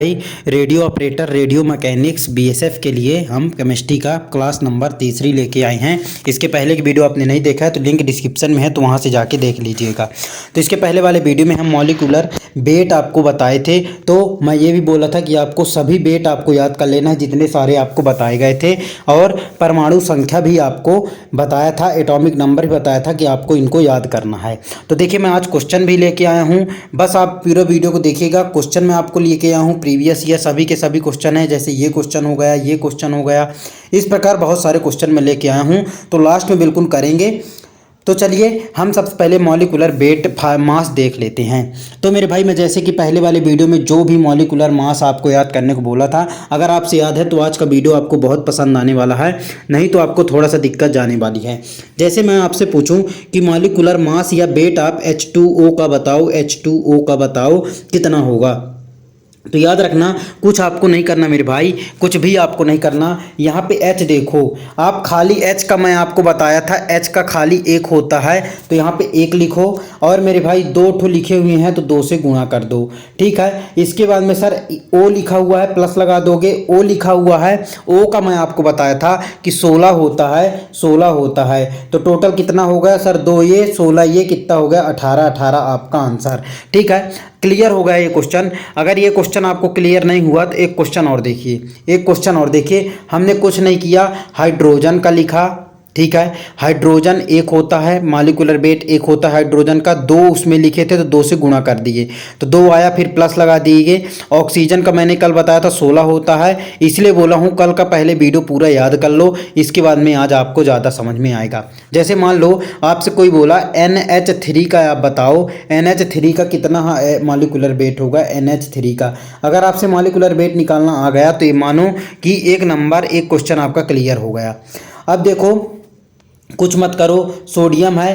Radio operator radio mechanics BSF के लिए हम केमिस्ट्री का क्लास नंबर 3 लेके आए हैं। इसके पहले की वीडियो आपने नहीं देखा है तो लिंक डिस्क्रिप्शन में है, तो वहाँ से जाके देख लीजिएगा। तो इसके पहले वाले वीडियो में हम मॉलिक्यूलर वेट आपको बताए थे, तो मैं ये भी बोला था कि आपको सभी वेट आपको याद कर लेना है जितने सारे आपको बताए गए थे, और परमाणु संख्या भी आपको बताया था, एटॉमिक नंबर भी बताया था कि आपको इनको याद करना है। तो देखिए मैं आज क्वेश्चन भी लेके आया हूँ, बस आप पूरा वीडियो को देखिएगा। क्वेश्चन मैं आपको लेके आया हूँ प्रीवियस ईयर सभी के सभी क्वेश्चन है, जैसे ये क्वेश्चन हो गया, ये क्वेश्चन हो गया, इस प्रकार बहुत सारे क्वेश्चन मैं लेके आया हूँ, तो लास्ट में बिल्कुल करेंगे। तो चलिए हम सबसे पहले मॉलिक्यूलर वेट मास देख लेते हैं। तो मेरे भाई मैं जैसे कि पहले वाले वीडियो में जो भी मॉलिक्यूलर मास आपको याद करने को बोला था, अगर आपसे याद है तो आज का वीडियो आपको बहुत पसंद आने वाला है, नहीं तो आपको थोड़ा सा दिक्कत जाने वाली है। जैसे मैं आपसे पूछूं कि मॉलिक्यूलर मास या वेट आप H2O का बताओ, H2O का बताओ कितना होगा, तो याद रखना कुछ आपको नहीं करना मेरे भाई, कुछ भी आपको नहीं करना। यहाँ पे H देखो, आप खाली H का मैं आपको बताया था, H का खाली एक होता है, तो यहाँ पे एक लिखो, और मेरे भाई दो ठो लिखे हुए हैं तो दो से गुणा कर दो, ठीक है। इसके बाद में सर O लिखा हुआ है, प्लस लगा दोगे। O लिखा हुआ है, O का मैं आपको बताया था कि 16 होता है, 16 होता है, तो टोटल कितना हो गया सर, 2 ये 16 ये कितना हो गया, 18, 18 आपका आंसर, ठीक है। क्लियर हो गया ये क्वेश्चन। अगर ये क्वेश्चन आपको क्लियर नहीं हुआ तो एक क्वेश्चन और देखिए, एक क्वेश्चन और देखिए। हमने कुछ नहीं किया, हाइड्रोजन का लिखा, ठीक है। हाइड्रोजन एक होता है, मॉलिक्यूलर वेट एक होता है हाइड्रोजन का, दो उसमें लिखे थे तो दो से गुणा कर दिए, तो दो आया, फिर प्लस लगा दिए। ऑक्सीजन का मैंने कल बताया था 16 होता है, इसलिए बोला हूँ कल का पहले वीडियो पूरा याद कर लो, इसके बाद में आज आपको ज़्यादा समझ में आएगा। जैसे मान लो आपसे कोई बोला NH3 का आप बताओ, NH3 का कितना मॉलिक्यूलर वेट होगा NH3 का। अगर आपसे मॉलिक्यूलर वेट निकालना आ गया तो ये मानो कि एक नंबर एक क्वेश्चन आपका क्लियर हो गया। अब देखो कुछ मत करो, सोडियम है,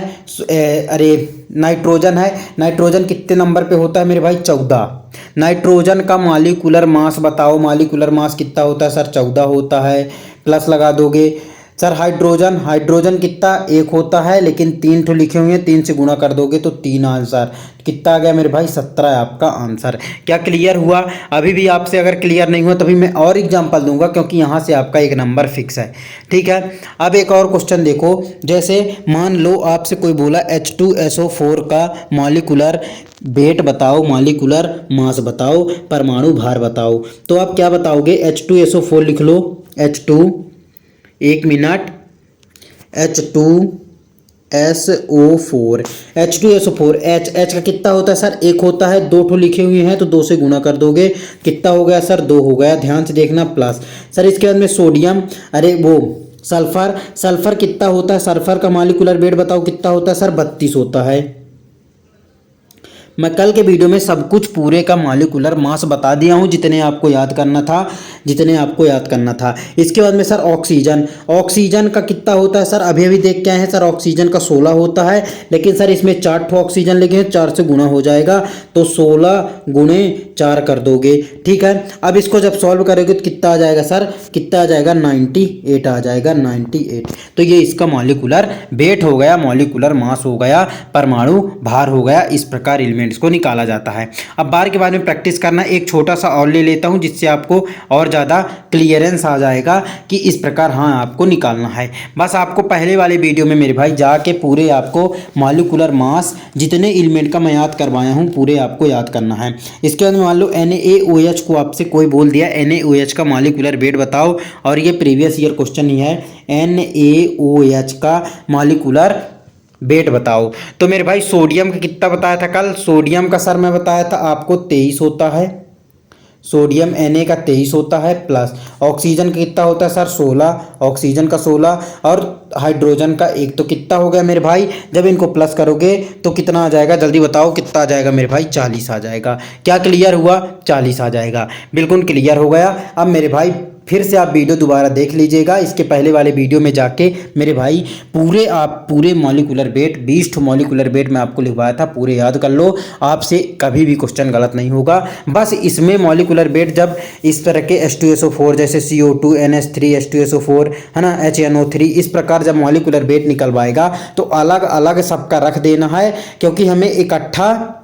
अरे नाइट्रोजन है, नाइट्रोजन कितने नंबर पे होता है मेरे भाई, 14। नाइट्रोजन का मॉलिक्यूलर मास बताओ, मॉलिक्यूलर मास कितना होता है सर, 14 होता है, प्लस लगा दोगे। सर हाइड्रोजन, हाइड्रोजन कितना एक होता है, लेकिन 3 ठो लिखे हुए हैं, 3 से गुणा कर दोगे तो 3 आंसर कितना आ गया मेरे भाई, 17 है आपका आंसर। क्या क्लियर हुआ? अभी भी आपसे अगर क्लियर नहीं हुआ तभी मैं और एग्जांपल दूंगा, क्योंकि यहाँ से आपका एक नंबर फिक्स है, ठीक है। अब एक और क्वेश्चन देखो, जैसे मान लो आपसे कोई बोला H2SO4 का मॉलिक्यूलर वेट बताओ, मॉलिक्यूलर मास बताओ, परमाणु भार बताओ, तो आप क्या बताओगे, H2SO4 लिख लो, H2, एक मिनट, H2SO4, H2SO4, H का कितना होता है सर, एक होता है, दो ठो लिखे हुए हैं तो दो से गुणा कर दोगे, कितना हो गया सर, 2 हो गया, ध्यान से देखना, प्लस। सर इसके बाद में सोडियम, अरे वो सल्फर, सल्फर कितना होता है, सल्फर का मॉलिक्यूलर वेट बताओ कितना होता है सर, 32 होता है। मैं कल के वीडियो में सब कुछ पूरे का मॉलिक्यूलर मास बता दिया हूँ, जितने आपको याद करना था, जितने आपको याद करना था। इसके बाद में सर ऑक्सीजन, ऑक्सीजन का कितना होता है सर, अभी अभी देख के आए हैं सर, ऑक्सीजन का 16 होता है, लेकिन सर इसमें 4 ठो ऑक्सीजन लिखे हैं, 4 से गुणा हो जाएगा, तो 16 गुणे 4 कर दोगे, ठीक है। अब इसको जब सॉल्व करोगे तो कितना आ जाएगा सर, कितना आ जाएगा, 98 आ जाएगा, 98। तो ये इसका मॉलिक्यूलर वेट हो गया, मॉलिक्यूलर मास हो गया, परमाणु भार हो गया। इस प्रकार एलिमेंट्स को निकाला जाता है। अब बार के बाद में प्रैक्टिस करना, एक छोटा सा और ले लेता हूं जिससे आपको और ज़्यादा क्लियरेंस आ जाएगा कि इस प्रकार हाँ आपको निकालना है। बस आपको पहले वाले वीडियो में मेरे भाई जाके पूरे आपको मॉलिक्यूलर मास जितने एलिमेंट का मैं याद करवाया हूं पूरे आपको याद करना है। इसके बाद मान लो NaOH को आपसे कोई बोल दिया NaOH का मॉलिक्यूलर वेट बताओ, और ये प्रीवियस ईयर क्वेश्चन ही है, NaOH का मॉलिक्यूलर वेट बताओ। तो मेरे भाई सोडियम का कितना बताया था कल, सोडियम का सर मैं बताया था आपको 23 होता है, सोडियम Na का 23 होता है, प्लस ऑक्सीजन का कितना होता है सर, 16, ऑक्सीजन का 16, और हाइड्रोजन का 1, तो कितना हो गया मेरे भाई, जब इनको प्लस करोगे तो कितना आ जाएगा, जल्दी बताओ कितना आ जाएगा मेरे भाई, 40 आ जाएगा। क्या क्लियर हुआ, 40 आ जाएगा, बिल्कुल क्लियर हो गया। अब मेरे भाई फिर से आप वीडियो दोबारा देख लीजिएगा, इसके पहले वाले वीडियो में जाके मेरे भाई पूरे मॉलिक्यूलर वेट 20 ठो मॉलिक्यूलर वेट मैं आपको लिखवाया था, पूरे याद कर लो, आपसे कभी भी क्वेश्चन गलत नहीं होगा। बस इसमें मॉलिक्यूलर वेट जब इस तरह के H2SO4 जैसे CO2 NH3 H2SO4 है ना, HNO3, इस प्रकार जब मॉलिक्यूलर वेट निकलवाएगा तो अलग अलग सबका रख देना है, क्योंकि हमें इकट्ठा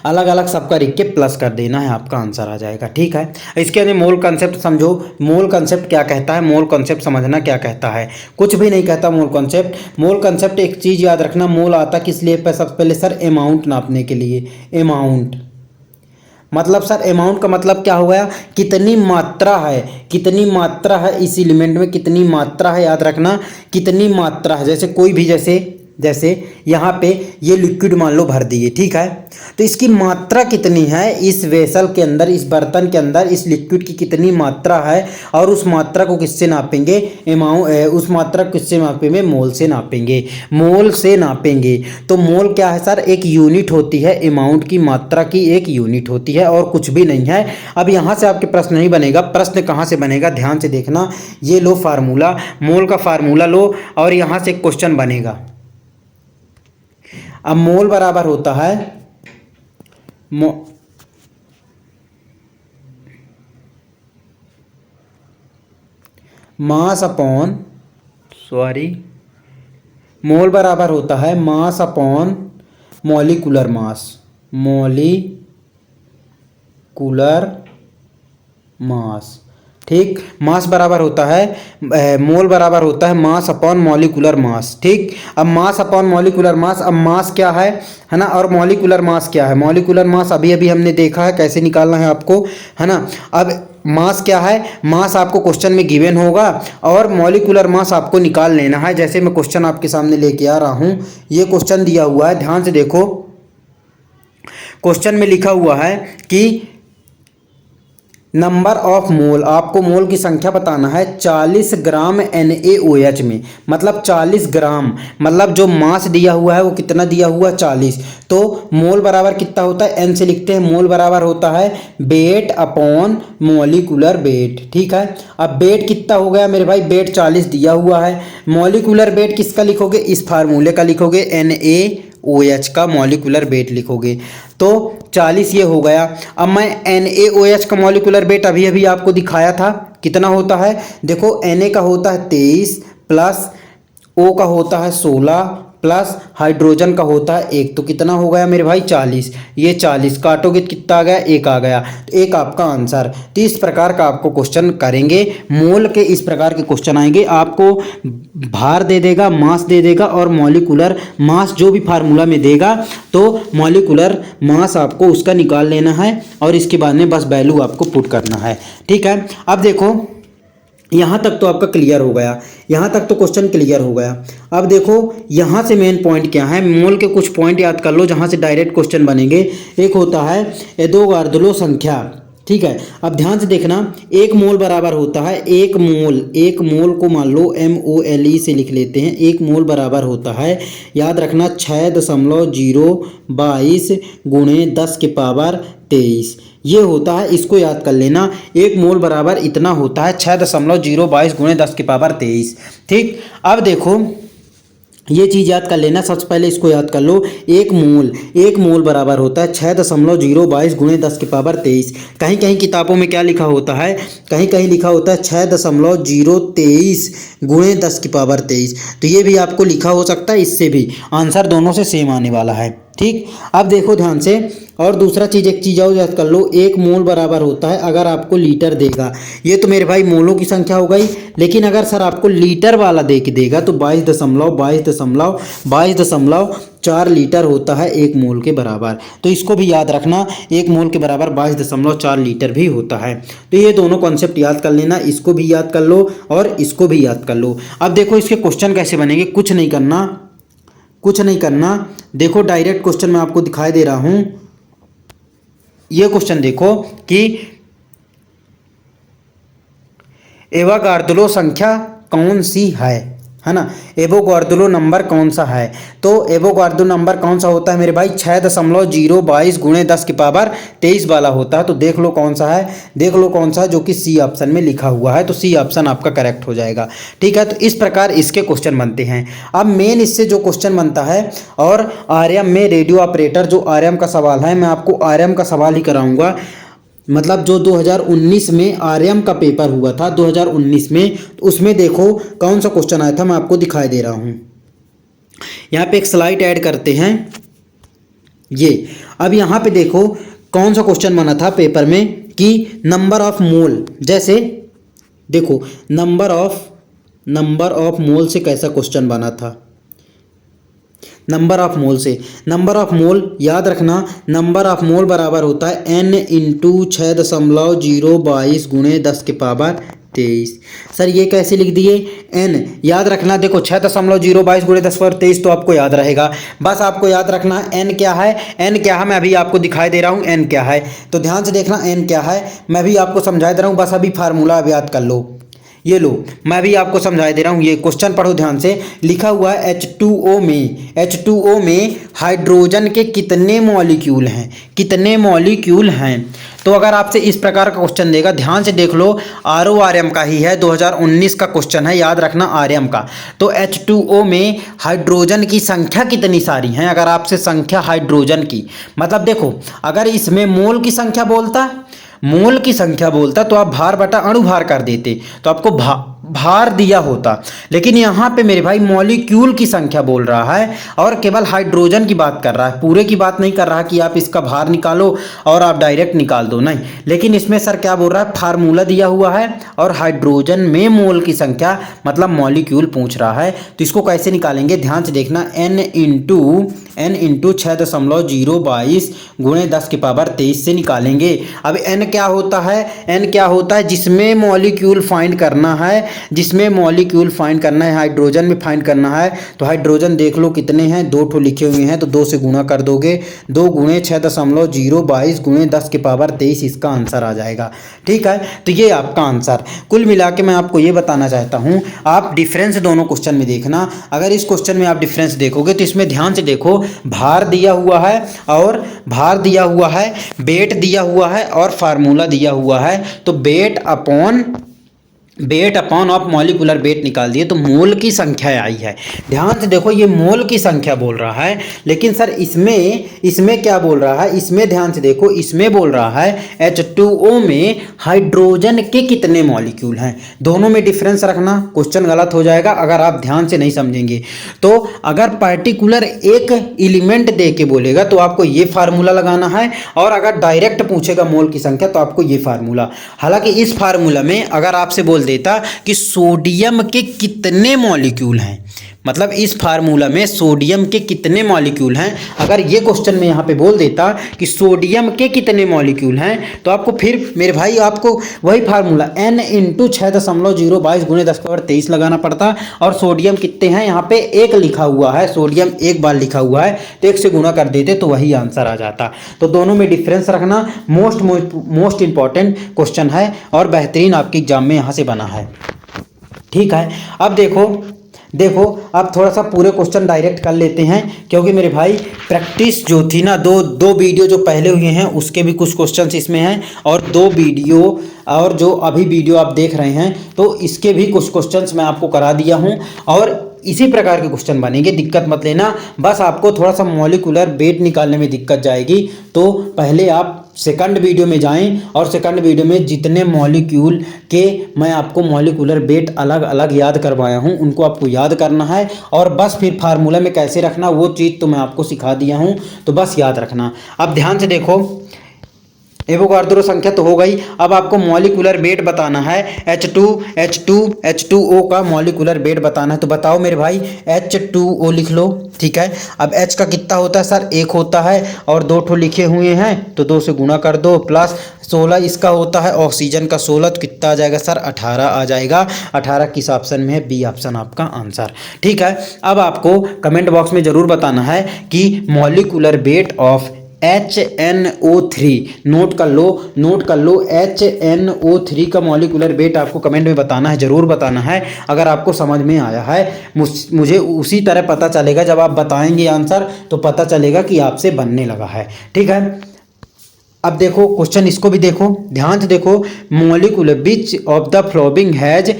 अलग अलग सबका लिख के प्लस कर देना है, आपका आंसर आ जाएगा। ठीक है, इसके अंदर मोल कंसेप्ट समझो। मोल कंसेप्ट क्या कहता है, मोल कंसेप्ट समझना क्या कहता है। कुछ भी नहीं कहता मोल कंसेप्ट। मोल कंसेप्ट एक चीज़ याद रखना, मोल आता किस लिए, सबसे पहले सर अमाउंट नापने के लिए। अमाउंट मतलब सर, अमाउंट का मतलब क्या हो गया, कितनी मात्रा है, कितनी मात्रा है इस एलिमेंट में, कितनी मात्रा है, याद रखना कितनी मात्रा है। जैसे कोई भी जैसे यहाँ पे ये लिक्विड मान लो भर दिए, ठीक है, तो इसकी मात्रा कितनी है इस वेसल के अंदर, इस बर्तन के अंदर इस लिक्विड की कितनी मात्रा है, और उस मात्रा को किससे नापेंगे, उस मात्रा को किससे नापेंगे, मोल से नापेंगे, मोल से नापेंगे। तो मोल क्या है सर, एक यूनिट होती है, अमाउंट की मात्रा की एक यूनिट होती है, और कुछ भी नहीं है। अब यहाँ से आपके प्रश्न नहीं बनेगा। प्रश्न कहाँ से बनेगा, ध्यान से देखना, ये लो फार्मूला, मोल का फार्मूला लो, और यहाँ से क्वेश्चन बनेगा। अब मोल बराबर होता है मास अपॉन, मोल बराबर होता है mass upon molecular mass, molecular mass. ठीक, मास बराबर होता है, मोल बराबर होता है मास अपॉन मॉलिक्यूलर मास। ठीक, अब मास अपॉन मॉलिक्यूलर मास, अब मास क्या है ना, और मॉलिक्यूलर मास क्या है। मॉलिक्यूलर मास अभी अभी हमने देखा है कैसे निकालना है आपको, है ना। अब मास क्या है, मास आपको क्वेश्चन में गिवन होगा, और मॉलिक्यूलर मास आपको निकाल लेना है। जैसे मैं क्वेश्चन आपके सामने लेके आ रहा हूँ, ये क्वेश्चन दिया हुआ है, ध्यान से देखो। क्वेश्चन में लिखा हुआ है कि नंबर ऑफ मोल, आपको मोल की संख्या बताना है 40 ग्राम NaOH में, मतलब 40 ग्राम, मतलब जो मास दिया हुआ है वो कितना दिया हुआ, 40। तो मोल बराबर कितना होता है, N से लिखते हैं, मोल बराबर होता है वेट अपॉन मॉलिक्यूलर वेट। ठीक है, अब वेट कितना हो गया मेरे भाई, वेट 40 दिया हुआ है। मॉलिक्यूलर वेट किसका लिखोगे, इस फार्मूले का लिखोगे, NaOH का मॉलिक्यूलर वेट लिखोगे, तो 40 ये हो गया। अब मैं NaOH का मॉलिक्यूलर वेट अभी अभी आपको दिखाया था, कितना होता है, देखो Na का होता है 23 प्लस O का होता है 16 प्लस हाइड्रोजन का होता है 1, तो कितना हो गया मेरे भाई 40। ये 40 काटोगे तो कितना आ गया, 1 आ गया, तो 1 आपका आंसर। तो इस प्रकार का आपको क्वेश्चन करेंगे, मोल के इस प्रकार के क्वेश्चन आएंगे। आपको भार दे देगा, मास दे देगा, और मॉलिक्यूलर मास जो भी फार्मूला में देगा, तो मॉलिक्यूलर मास आपको उसका निकाल लेना है, और इसके बाद में बस वैल्यू आपको पुट करना है। ठीक है, अब देखो यहाँ तक तो आपका क्लियर हो गया, यहाँ तक तो क्वेश्चन क्लियर हो गया। अब देखो यहाँ से मेन पॉइंट क्या है, मोल के कुछ पॉइंट याद कर लो जहाँ से डायरेक्ट क्वेश्चन बनेंगे। एक होता है एवोगाड्रो संख्या, ठीक है। अब ध्यान से देखना, एक मोल बराबर होता है, एक मोल को मान लो MOLE से लिख लेते हैं। एक मोल बराबर होता है, याद रखना 6.022 गुणे 10 के पावर 23, ये होता है, इसको याद कर लेना। एक मोल बराबर इतना होता है 6.022 गुणे 10 के पावर 23। ठीक, अब देखो ये चीज़ याद कर लेना, सबसे पहले इसको याद कर लो। एक मोल बराबर होता है 6.022 गुणे 10 के पावर 23। कहीं कहीं किताबों में क्या लिखा होता है, कहीं कहीं लिखा होता है 6.023 गुणे 10 की पावर 23। तो ये भी आपको लिखा हो सकता है, इससे भी आंसर दोनों से सेम आने वाला है। ठीक, अब देखो ध्यान से, और दूसरा चीज़, एक चीज़ और याद कर लो, एक मोल बराबर होता है, अगर आपको लीटर देगा, ये तो मेरे भाई मोलों की संख्या हो गई, लेकिन अगर सर आपको लीटर वाला दे के देगा तो 22.4 लीटर होता है एक मोल के बराबर। तो इसको भी याद रखना, एक मोल के बराबर 22.4 लीटर भी होता है। तो ये दोनों कॉन्सेप्ट याद कर लेना, इसको भी याद कर लो और इसको भी याद कर लो। अब देखो इसके क्वेश्चन कैसे बनेंगे, कुछ नहीं करना, देखो डायरेक्ट क्वेश्चन मैं आपको दिखाई दे रहा हूं। ये क्वेश्चन देखो कि एवोगाड्रो संख्या कौन सी है ना, एवोगाड्रो नंबर कौन सा है। तो एवोगाड्रो नंबर कौन सा होता है मेरे भाई, 6.022 गुणे 10 की पावर 23 वाला होता है। तो देख लो कौन सा है, जो कि सी ऑप्शन में लिखा हुआ है, तो सी ऑप्शन आपका करेक्ट हो जाएगा। ठीक है, तो इस प्रकार इसके क्वेश्चन बनते हैं। अब मेन इससे जो क्वेश्चन बनता है, और आरएम में रेडियो ऑपरेटर, जो आरएम का सवाल है, मैं आपको आरएम का सवाल ही कराऊंगा। मतलब जो 2019 में आरएम का पेपर हुआ था 2019 में, तो उसमें देखो कौन सा क्वेश्चन आया था, मैं आपको दिखाई दे रहा हूँ। यहाँ पे एक स्लाइड ऐड करते हैं, ये अब यहाँ पे देखो कौन सा क्वेश्चन बना था पेपर में कि नंबर ऑफ मोल, जैसे देखो नंबर ऑफ मोल से कैसा क्वेश्चन बना था, नंबर ऑफ मोल से। नंबर ऑफ मोल याद रखना, नंबर ऑफ मोल बराबर होता है n इंटू 6.022 गुणे 10 के पावर 23। सर ये कैसे लिख दिए, n याद रखना, देखो 6.022 गुणे 10 पावर 23 तो आपको याद रहेगा, बस आपको याद रखना n क्या है, n क्या है मैं अभी आपको दिखाई दे रहा हूँ n क्या है, तो ध्यान से देखना n क्या है, मैं भी आपको समझा दे रहा हूँ, बस अभी फार्मूला अब याद कर लो। ये लो मैं भी आपको समझा दे रहा हूँ, ये क्वेश्चन पढ़ो ध्यान से। लिखा हुआ है H2O में हाइड्रोजन के कितने मॉलिक्यूल हैं, कितने मॉलिक्यूल हैं। तो अगर आपसे इस प्रकार का क्वेश्चन देगा, ध्यान से देख लो, आरएम का ही है, 2019 का क्वेश्चन है, याद रखना आरएम का। तो H2O में हाइड्रोजन की संख्या कितनी सारी हैं, अगर आपसे संख्या हाइड्रोजन की, मतलब देखो अगर इसमें मोल की संख्या बोलता, मोल की संख्या बोलता तो आप भार बटा अणुभार कर देते तो आपको भार दिया होता, लेकिन यहाँ पे मेरे भाई मॉलिक्यूल की संख्या बोल रहा है और केवल हाइड्रोजन की बात कर रहा है, पूरे की बात नहीं कर रहा कि आप इसका भार निकालो और आप डायरेक्ट निकाल दो, नहीं। लेकिन इसमें सर क्या बोल रहा है, फार्मूला दिया हुआ है और हाइड्रोजन में मोल की संख्या मतलब मॉलिक्यूल पूछ रहा है, तो इसको कैसे निकालेंगे ध्यान से देखना, n इंटू 6.022 गुणे 10 के पावर 23 से निकालेंगे। अब n क्या होता है, n क्या होता है, जिसमें मॉलिक्यूल फाइंड करना है, जिसमें मॉलिक्यूल फाइंड करना है, हाइड्रोजन में फाइंड करना है। तो हाइड्रोजन देख लो कितने हैं, 2 ठो लिखे हुए हैं, तो 2 से गुणा कर दोगे, 2 गुणे 6.022 गुणे 10 के पावर 23 इसका आंसर आ जाएगा। ठीक है, तो ये आपका आंसर। कुल मिला के मैं आपको ये बताना चाहता हूँ, आप डिफरेंस दोनों क्वेश्चन में देखना। अगर इस क्वेश्चन में आप डिफरेंस देखोगे तो इसमें ध्यान से देखो, भार दिया हुआ है और भार दिया हुआ है, वेट दिया हुआ है और फार्मूला दिया हुआ है, तो weight upon of molecular weight निकाल दिए तो मोल की संख्या आई है। ध्यान से देखो, ये मोल की संख्या बोल रहा है, लेकिन सर इसमें क्या बोल रहा है, इसमें ध्यान से देखो, इसमें बोल रहा है H2O में हाइड्रोजन के कितने मॉलिक्यूल हैं। दोनों में डिफरेंस रखना, क्वेश्चन गलत हो जाएगा अगर आप ध्यान से नहीं समझेंगे। तो अगर पर्टिकुलर एक एलिमेंट दे के बोलेगा तो आपको ये फार्मूला लगाना है, और अगर डायरेक्ट पूछेगा मोल की संख्या तो आपको ये फार्मूला। हालांकि इस फार्मूला में अगर आपसे बोल देता कि सोडियम के कितने मॉलिक्यूल हैं, मतलब इस फार्मूला में सोडियम के कितने मॉलिक्यूल हैं, अगर ये क्वेश्चन में यहाँ पे बोल देता कि सोडियम के कितने मॉलिक्यूल हैं, तो आपको फिर मेरे भाई आपको वही फार्मूला n इंटू 6.022 गुणे 10 पावर 23 लगाना पड़ता। और सोडियम कितने हैं, यहाँ पे 1 लिखा हुआ है, सोडियम 1 बार लिखा हुआ है, तो 1 से गुणा कर देते तो वही आंसर आ जाता। तो दोनों में डिफरेंस रखना, मोस्ट इंपॉर्टेंट क्वेश्चन है और बेहतरीन आपके एग्जाम में यहाँ से बना है। ठीक है, अब देखो अब थोड़ा सा पूरे क्वेश्चन डायरेक्ट कर लेते हैं, क्योंकि मेरे भाई प्रैक्टिस जो थी ना, दो वीडियो जो पहले हुए हैं उसके भी कुछ क्वेश्चंस इसमें हैं, और 2 वीडियो और जो अभी वीडियो आप देख रहे हैं तो इसके भी कुछ क्वेश्चंस मैं आपको करा दिया हूं, और इसी प्रकार के क्वेश्चन बनेंगे, दिक्कत मत लेना। बस आपको थोड़ा सा मॉलिक्यूलर वेट निकालने में दिक्कत जाएगी, तो पहले आप सेकंड वीडियो में जाएं और सेकंड वीडियो में जितने मॉलिक्यूल के मैं आपको मॉलिक्यूलर वेट अलग अलग याद करवाया हूं उनको आपको याद करना है, और बस फिर फार्मूला में कैसे रखना वो चीज़ तो मैं आपको सिखा दिया हूं, तो बस याद रखना। अब ध्यान से देखो, एवोगाड्रो संख्या तो हो गई, अब आपको मॉलिक्यूलर वेट बताना है, H2O का मॉलिक्यूलर वेट बताना है। तो बताओ मेरे भाई, H2O लिख लो, ठीक है। अब H का कितना होता है सर, 1 होता है, और 2 ठो लिखे हुए हैं तो 2 से गुणा कर दो, प्लस 16 इसका होता है, ऑक्सीजन का 16, तो कितना आ जाएगा सर, 18 आ जाएगा। 18 किस ऑप्शन में है, बी ऑप्शन आपका आंसर। ठीक है, अब आपको कमेंट बॉक्स में ज़रूर बताना है कि molecular weight of HNO3, note कर लो HNO3 का मॉलिक्यूलर वेट आपको कमेंट में बताना है, ज़रूर बताना है। अगर आपको समझ में आया है, मुझे उसी तरह पता चलेगा, जब आप बताएंगे आंसर तो पता चलेगा कि आपसे बनने लगा है। ठीक है, अब देखो क्वेश्चन, इसको भी देखो, ध्यान से देखो, molecular which of the following has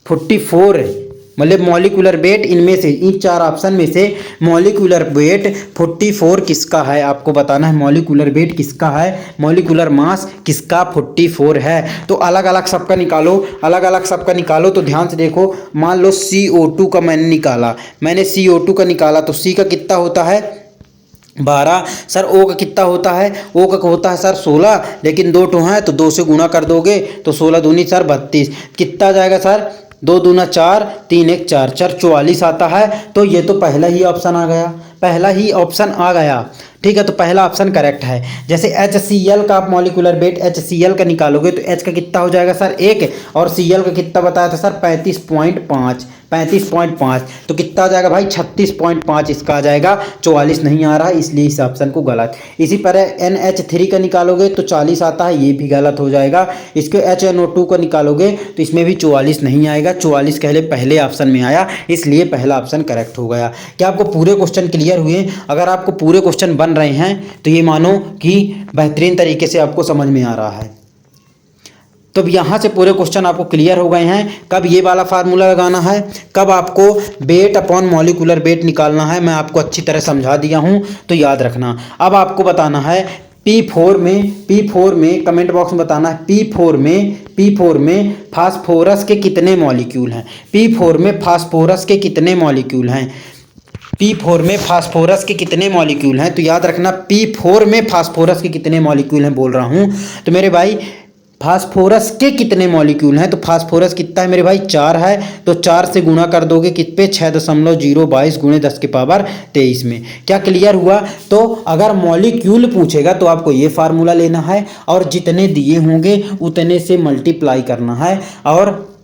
44, मतलब मॉलिक्यूलर वेट इनमें से, इन 4 ऑप्शन में से मॉलिक्यूलर वेट 44 किसका है, आपको बताना है मॉलिक्यूलर वेट किसका है, मॉलिक्यूलर मास किसका 44 है। तो अलग अलग सबका निकालो, तो ध्यान से देखो, मान लो CO2 का मैंने CO2 का निकाला, तो C का कितना होता है, 12। सर ओ का कितना होता है, ओ का होता है सर 16, लेकिन 2 टू हैं तो 2 से गुणा कर दोगे तो 16 दूनी सर 32, कितना जाएगा सर 2 दूना 4, 3 1 4, 4 44 आता है। तो ये तो पहला ही ऑप्शन आ गया, पहला ही ऑप्शन आ गया। ठीक है, तो पहला ऑप्शन करेक्ट है। जैसे HCl का आप मॉलिक्यूलर वेट HCl का निकालोगे तो H का कितना हो जाएगा सर 1, और Cl का कितना बताया था सर 35.5, 35.5, तो कितना आ जाएगा भाई 36.5 इसका आ जाएगा, 44 नहीं आ रहा है, इसलिए इस ऑप्शन को गलत। इसी पर NH3 का निकालोगे तो 40 आता है, ये भी गलत हो जाएगा। इसके HNO2 का निकालोगे तो इसमें भी 44 नहीं आएगा, 44 पहले ऑप्शन में आया, इसलिए पहला ऑप्शन करेक्ट हो गया। क्या आपको पूरे क्वेश्चन क्लियर हुए? अगर आपको पूरे क्वेश्चन बन रहे हैं तो ये मानो कि बेहतरीन तरीके से आपको समझ में आ रहा है। तो अब यहाँ से पूरे क्वेश्चन आपको क्लियर हो गए हैं। कब ये वाला फार्मूला लगाना है, कब आपको वेट अपॉन मॉलिक्यूलर वेट निकालना है, मैं आपको अच्छी तरह समझा दिया हूँ, तो याद रखना। अब आपको बताना है P4 में कमेंट बॉक्स में बताना है P4 में फास्फोरस के कितने मॉलिक्यूल हैं, P4 में फास्फोरस के कितने मॉलिक्यूल हैं, P4 में फास्फोरस के कितने मॉलिक्यूल हैं। तो याद रखना P4 में फास्फोरस के कितने मॉलिक्यूल हैं बोल रहा हूँ। तो मेरे भाई फास्फोरस के कितने मॉलिक्यूल हैं, तो फास्फोरस कितना है मेरे भाई 4 है, तो 4 से गुणा कर दोगे कित पे 6.022 गुणे 10 की पावर 23 में। क्या क्लियर हुआ? तो अगर मॉलिक्यूल पूछेगा तो आपको ये फार्मूला लेना है और जितने दिए होंगे उतने से मल्टीप्लाई करना है। और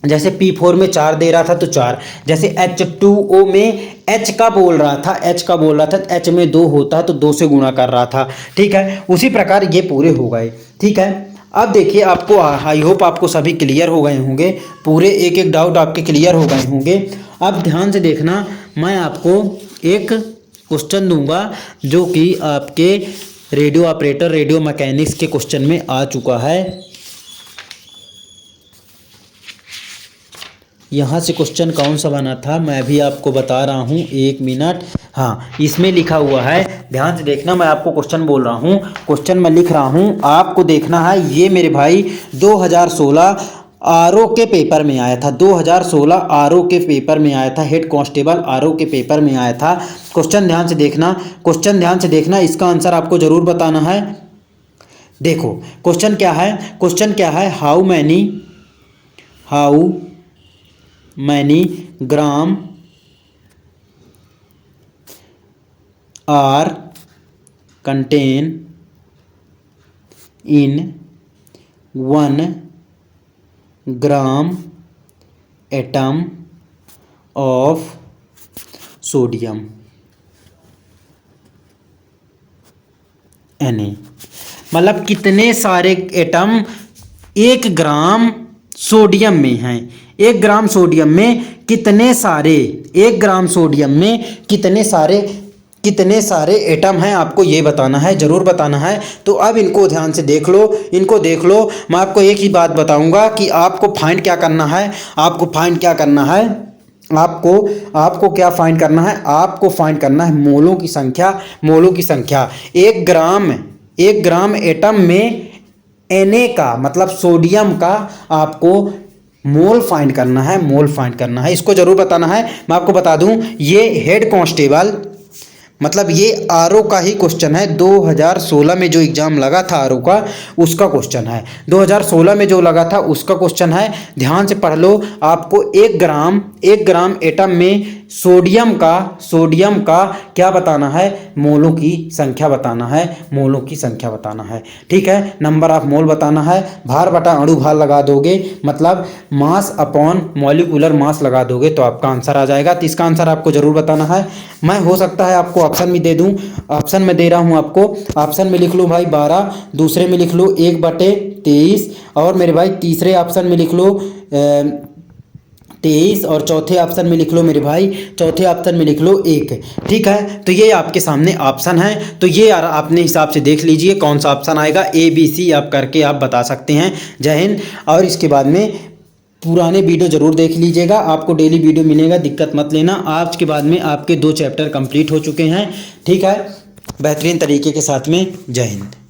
जैसे P4 में 4 दे रहा था तो 4, जैसे H2O में H का बोल रहा था H में 2 होता है तो 2 से गुणा कर रहा था। ठीक है, उसी प्रकार ये पूरे हो गए। ठीक है, अब देखिए आपको आई होप आपको सभी क्लियर हो गए होंगे, पूरे एक एक डाउट आपके क्लियर हो गए होंगे। अब ध्यान से देखना, मैं आपको एक क्वेश्चन दूंगा जो कि आपके रेडियो ऑपरेटर रेडियो मैकेनिक्स के क्वेश्चन में आ चुका है। यहाँ से क्वेश्चन कौन सा बना था मैं भी आपको बता रहा हूँ, 1 मिनट। हाँ, इसमें लिखा हुआ है, ध्यान से देखना, मैं आपको क्वेश्चन बोल रहा हूँ, क्वेश्चन मैं लिख रहा हूँ, आपको देखना है। ये मेरे भाई 2016 आरओ के पेपर में आया था, 2016 आरओ के पेपर में आया था, हेड कांस्टेबल आरओ के पेपर में आया था। क्वेश्चन ध्यान से देखना, इसका आंसर आपको ज़रूर बताना है। देखो क्वेश्चन क्या है, how many gram are contain in 1 gram atom of sodium Na। मतलब कितने सारे एटम 1 ग्राम सोडियम में हैं, 1 ग्राम सोडियम में कितने सारे, 1 ग्राम सोडियम में कितने सारे एटम हैं, आपको ये बताना है, ज़रूर बताना है। तो अब इनको ध्यान से देख लो, मैं आपको एक ही बात बताऊंगा कि आपको फाइंड क्या करना है, आपको फाइंड क्या करना है, आपको फाइंड करना है मोलों की संख्या। 1 ग्राम एटम में Na का मतलब सोडियम का आपको मोल फाइंड करना है, इसको जरूर बताना है। मैं आपको बता दूं, ये हेड कांस्टेबल मतलब ये आरओ का ही क्वेश्चन है। 2016 में जो एग्ज़ाम लगा था आरओ का, उसका क्वेश्चन है, 2016 में जो लगा था उसका क्वेश्चन है। ध्यान से पढ़ लो, आपको 1 ग्राम एटम में सोडियम का क्या बताना है, मोलों की संख्या बताना है। ठीक है, नंबर ऑफ मोल बताना है, भार बटा अणु भार लगा दोगे, मतलब मास अपॉन मॉलिक्यूलर मास लगा दोगे तो आपका आंसर आ जाएगा। तो इसका आंसर आपको ज़रूर बताना है। मैं हो सकता है आपको ऑप्शन भी दे दूं, ऑप्शन में दे रहा हूं आपको, ऑप्शन में लिख लो भाई 12, दूसरे में लिख लो 1/23, और मेरे भाई तीसरे ऑप्शन में लिख लो 23, और चौथे ऑप्शन में लिख लो मेरे भाई, 1। ठीक है, तो ये आपके सामने ऑप्शन है, तो ये यार अपने हिसाब से देख लीजिए कौन सा ऑप्शन आएगा, ABC आप करके आप बता सकते हैं। जय हिंद। और इसके बाद में पुराने वीडियो ज़रूर देख लीजिएगा, आपको डेली वीडियो मिलेगा, दिक्कत मत लेना। आज के बाद में आपके 2 चैप्टर कंप्लीट हो चुके हैं। ठीक है, बेहतरीन तरीके के साथ में। जय हिंद।